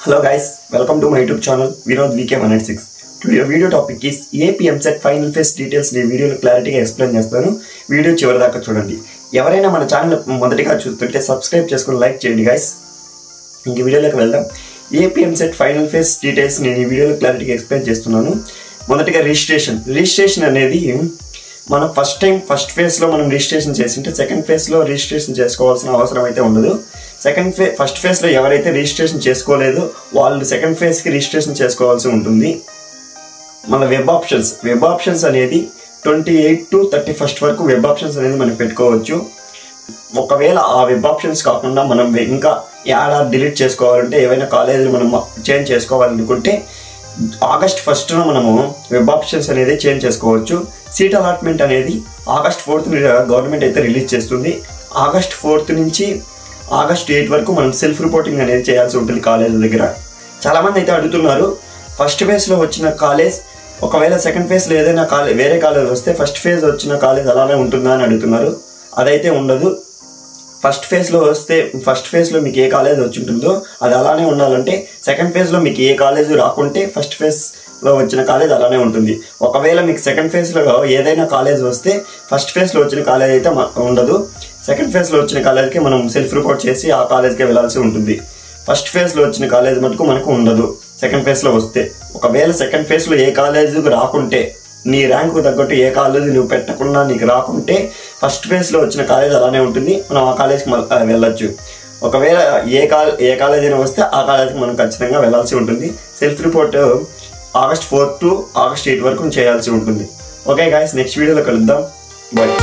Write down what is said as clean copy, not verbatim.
Hello guys, welcome to my YouTube channel Vinod VK186. Today video topic is AP MCET final phase details ని వీడియోలో క్లారిటీగా explain చేస్తాను. Video చివరి దాకా చూడండి. ఎవరైనా మన ఛానల్ మొదటిగా చూస్తుంటే సబ్స్క్రైబ్ చేసుకొని లైక్ చేయండి గైస్. ఇంక వీడియోలోకి వెళ్దాం. AP MCET final phase details ని ఈ వీడియోలో క్లారిటీగా ఎక్స్ప్లెయిన్ చేస్తున్నాను. మొదటిగా రిజిస్ట్రేషన్ అనేది మనం ఫస్ట్ ఫేజ్ లో మనం రిజిస్ట్రేషన్ చేసింటే సెకండ్ ఫేజ్ లో రిజిస్ట్రేషన్ చేసుకోవాల్సిన అవసరం అయితే ఉండదు. ఫస్ట్ ఫేజ్ లో ఎవరైతే రిజిస్ట్రేషన్ చేసుకోలేదో వాళ్ళు సెకండ్ ఫేజ్ కి రిజిస్ట్రేషన్ చేసుకోవాల్సి ఉంటుంది. మన వెబ్ ఆప్షన్స్ అనేది 28 to 31 వరకు వెబ్ ఆప్షన్స్ అనేది మనం పెట్టుకోవచ్చు. ఒకవేళ ఆ వెబ్ ఆప్షన్స్ కాకుండా మనం ఇంకా యాడ్ డిలీట్ చేసుకోవాలంటే ఏవైనా కాలేజీలు మనం చేంజ్ చేసుకోవాలనుకుంటే August 1st మనము వెబ్ ఆప్షన్స్ అనేది చేంజ్ చేసుకోవచ్చు. సీట్ అలాట్మెంట్ అనేది August 4th గవర్నమెంట్ అయితే రిలీజ్ చేస్తుంది. August 4th నుంచి August 8 వరకు మనం సెల్ఫ్ రిపోర్టింగ్ అనేది చేయాల్సి ఉంటుంది కాలేజ్ దగ్గర. చాలామంది అయితే అడుగుతున్నారు ఫస్ట్ ఫేజ్లో వచ్చిన కాలేజ్ ఒకవేళ సెకండ్ ఫేజ్లో ఏదైనా వేరే కాలేజ్ వస్తే ఫస్ట్ ఫేజ్ వచ్చిన కాలేజ్ అలానే ఉంటుందా అని అడుగుతున్నారు. అదైతే ఉండదు. ఫస్ట్ ఫేజ్లో మీకు ఏ కాలేజ్ వచ్చి ఉంటుందో అది అలానే ఉండాలంటే సెకండ్ ఫేజ్లో మీకు ఏ కాలేజ్ రాకుంటే ఫస్ట్ ఫేజ్లో వచ్చిన కాలేజ్ అలానే ఉంటుంది. ఒకవేళ మీకు సెకండ్ ఫేజ్లో ఏదైనా కాలేజ్ వస్తే ఫస్ట్ ఫేజ్లో వచ్చిన కాలేజ్ అయితే ఉండదు. సెకండ్ ఫేజ్లో వచ్చిన కాలేజ్కి మనం సెల్ఫ్ రిపోర్ట్ చేసి ఆ కాలేజ్కి వెళ్ళాల్సి ఉంటుంది. ఫస్ట్ ఫేజ్లో వచ్చిన కాలేజ్ మటుకు మనకు ఉండదు. సెకండ్ ఫేజ్లో వస్తే ఒకవేళ సెకండ్ ఫేజ్లో ఏ కాలేజీకి రాకుంటే నీ ర్యాంకు తగ్గట్టు ఏ కాలేజీ నువ్వు పెట్టకుండా నీకు రాకుంటే ఫస్ట్ ఫేజ్లో వచ్చిన కాలేజ్ అలానే ఉంటుంది. మనం ఆ కాలేజ్కి వెళ్ళొచ్చు. ఒకవేళ ఏ కాలేజ్ అయినా వస్తే ఆ కాలేజ్కి మనం ఖచ్చితంగా వెళ్ళాల్సి ఉంటుంది. Self report August 4 to August 8 వరకు చేయాల్సి ఉంటుంది. ఓకే గాయస్, నెక్స్ట్ వీడియోలో కలుద్దాం. బాయ్.